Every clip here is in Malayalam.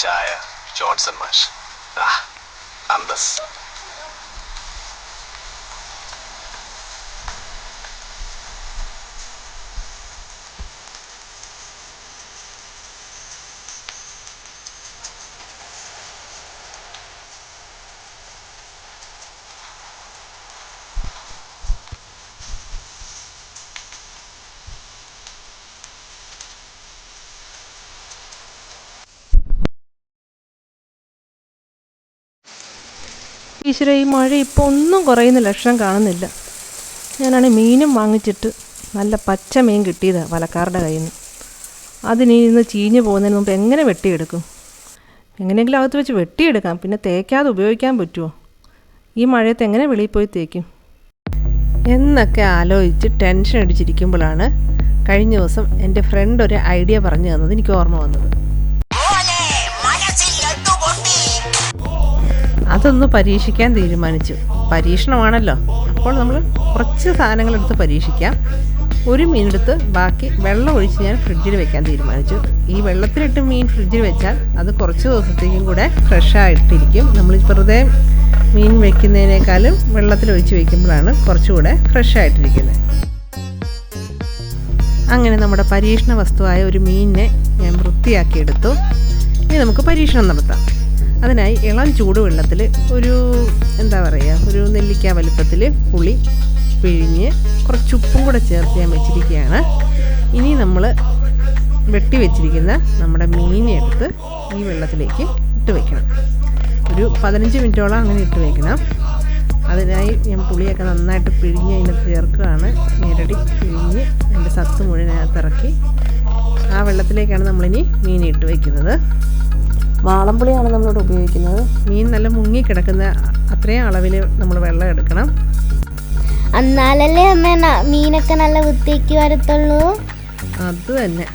ചായ ജോൺസൺ മാഷ്. അന്തസ്. ഈശ്വര, ഈ മഴ ഇപ്പോൾ ഒന്നും കുറയുന്ന ലക്ഷണം കാണുന്നില്ല. ഞാനാണെങ്കിൽ മീനും വാങ്ങിച്ചിട്ട് നല്ല പച്ച മീൻ കിട്ടിയതാണ് വലക്കാരുടെ കയ്യിൽ നിന്ന്. അതിനി ഇന്ന് ചീഞ്ഞ് പോകുന്നതിന് മുമ്പ് എങ്ങനെ വെട്ടിയെടുക്കും? എങ്ങനെയെങ്കിലും അകത്ത് വെച്ച് വെട്ടിയെടുക്കാം, പിന്നെ തേക്കാതെ ഉപയോഗിക്കാൻ പറ്റുമോ? ഈ മഴയത്ത് എങ്ങനെ വെളിയിൽ പോയി തേക്കും എന്നൊക്കെ ആലോചിച്ച് ടെൻഷൻ അടിച്ചിരിക്കുമ്പോഴാണ് കഴിഞ്ഞ ദിവസം എൻ്റെ ഫ്രണ്ട് ഒരു ഐഡിയ പറഞ്ഞു തന്നത് എനിക്ക് ഓർമ്മ വന്നത്. അതൊന്ന് പരീക്ഷിക്കാൻ തീരുമാനിച്ചു. പരീക്ഷണമാണല്ലോ, അപ്പോൾ നമ്മൾ കുറച്ച് സാധനങ്ങളെടുത്ത് പരീക്ഷിക്കാം. ഒരു മീനെടുത്ത് ബാക്കി വെള്ളം ഒഴിച്ച് ഞാൻ ഫ്രിഡ്ജിൽ വെക്കാൻ തീരുമാനിച്ചു. ഈ വെള്ളത്തിലിട്ട് മീൻ ഫ്രിഡ്ജിൽ വെച്ചാൽ അത് കുറച്ച് ദിവസത്തേക്കും കൂടെ ഫ്രഷായിട്ടിരിക്കും. നമ്മൾ വെറുതെ മീൻ വെക്കുന്നതിനേക്കാളും വെള്ളത്തിലൊഴിച്ച് വയ്ക്കുമ്പോഴാണ് കുറച്ചുകൂടെ ഫ്രഷായിട്ടിരിക്കുന്നത്. അങ്ങനെ നമ്മുടെ പരീക്ഷണ വസ്തുവായ ഒരു മീനിനെ ഞാൻ വൃത്തിയാക്കിയെടുത്തു. ഇനി നമുക്ക് പരീക്ഷണം നടത്താം. അതിനായി ഇളം ചൂടുവെള്ളത്തിൽ ഒരു നെല്ലിക്ക വലുപ്പത്തിൽ പുളി പിഴിഞ്ഞ് കുറച്ച് ഉപ്പും കൂടെ ചേർത്ത് ഞാൻ വെച്ചിരിക്കുകയാണ്. ഇനി നമ്മൾ വെട്ടി വെച്ചിരിക്കുന്ന നമ്മുടെ മീനെ എടുത്ത് ഈ വെള്ളത്തിലേക്ക് ഇട്ട് വയ്ക്കണം. ഒരു 15 മിനിറ്റോളം അങ്ങനെ ഇട്ട് വയ്ക്കണം. അതിനായി ഞാൻ പുളിയൊക്കെ നന്നായിട്ട് പിഴിഞ്ഞ് അതിനകത്ത് ചേർക്കുകയാണ്. ഞെരടി പിഴിഞ്ഞ് അതിൻ്റെ സത്ത് മുഴുവനകത്ത് ഇറക്കി ആ വെള്ളത്തിലേക്കാണ് നമ്മളിനി മീൻ ഇട്ട് വയ്ക്കുന്നത്. വാളംപുളിയാണ് നമ്മളിവിടെ ഉപയോഗിക്കുന്നത്. മീൻ നല്ല മുങ്ങിക്കിടക്കുന്ന അത്രയും അളവിൽ നമ്മൾ വെള്ളം എടുക്കണം. എന്നാലല്ലേ അമ്മ മീനൊക്കെ നല്ല വൃത്തിക്ക് വരത്തുള്ളൂ. അത് തന്നെ,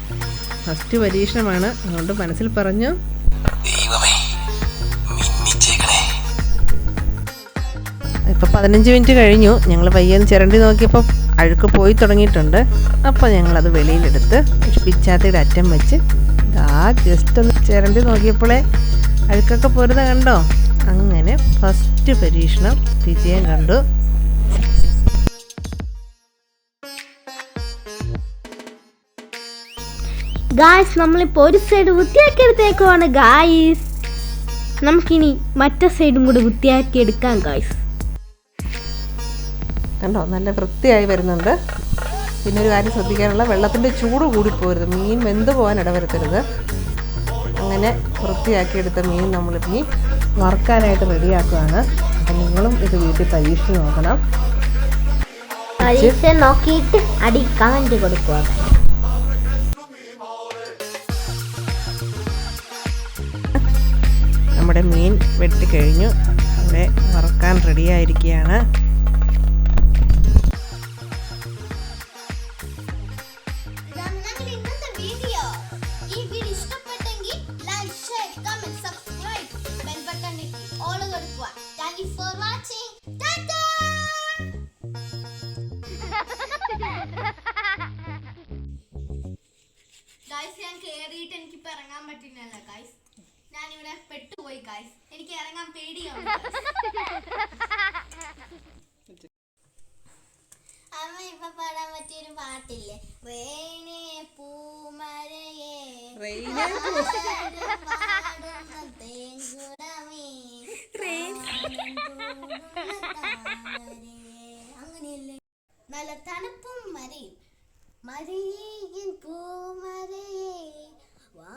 ഫസ്റ്റ് പരീക്ഷണമാണ്, അതുകൊണ്ട് മനസ്സിൽ പറഞ്ഞു. ഇപ്പം 15 മിനിറ്റ് കഴിഞ്ഞു. ഞങ്ങൾ പയ്യെന്ന് ചിരണ്ടി നോക്കിയപ്പോൾ അഴുക്ക് പോയി തുടങ്ങിയിട്ടുണ്ട്. അപ്പോൾ ഞങ്ങളത് വെളിയിലെടുത്ത് ഒരു പിച്ചാത്തിയുടെ അറ്റം വെച്ച് ജസ്റ്റ് ഒന്ന് ചിരണ്ടി നോക്കിയപ്പോഴേ അഴുക്കൊക്കെ പോരുന്ന കണ്ടോ. അങ്ങനെ ഫസ്റ്റ് പരീക്ഷണം വിജയം കണ്ടു. ഗായ്സ്, നമ്മളിപ്പോൾ ഒരു സൈഡ് വൃത്തിയാക്കി എടുത്തേക്കുവാണ് ഗായ്സ്. നമുക്കിനി മറ്റേ സൈഡും കൂടി വൃത്തിയാക്കി എടുക്കാം ഗായ്സ്. കണ്ടോ, നല്ല വൃത്തിയായി വരുന്നുണ്ട്. പിന്നെ ഒരു കാര്യം ശ്രദ്ധിക്കാനുള്ള, വെള്ളത്തിൻ്റെ ചൂട് കൂടിപ്പോരുത്, മീൻ വെന്ത് പോകാൻ ഇടവരുത്തരുത്. അങ്ങനെ വൃത്തിയാക്കിയെടുത്ത മീൻ നമ്മളിനി വറുക്കാനായിട്ട് റെഡിയാക്കുകയാണ്. അപ്പം നിങ്ങളും ഇത് വീട്ടിൽ പരീക്ഷിച്ച് നോക്കണം. പരീക്ഷ നോക്കിയിട്ട് അടി കമൻറ്റ് കൊടുക്കുക. നമ്മുടെ മീൻ വെട്ടിക്കഴിഞ്ഞു, ഇവിടെ വറുക്കാൻ റെഡിയായിരിക്കുകയാണ്. ഗൈസ്, ഞാൻ കേറിയിട്ട് എനിക്കിപ്പോ ഇറങ്ങാൻ പറ്റുന്നില്ല ഗൈസ്. ഞാനിവിടെ പെട്ടുപോയി ഗൈസ്. എനിക്ക് ഇറങ്ങാൻ പേടിയാണ്. അമ്മ ഇപ്പൊ പാടാൻ പറ്റിയൊരു പാട്ടില്ലേ, റെയിനേ പൂമരയേ അങ്ങനെയല്ലേ. നല്ല തണുപ്പും മരയും മരയൻ പൂമരയേ വാ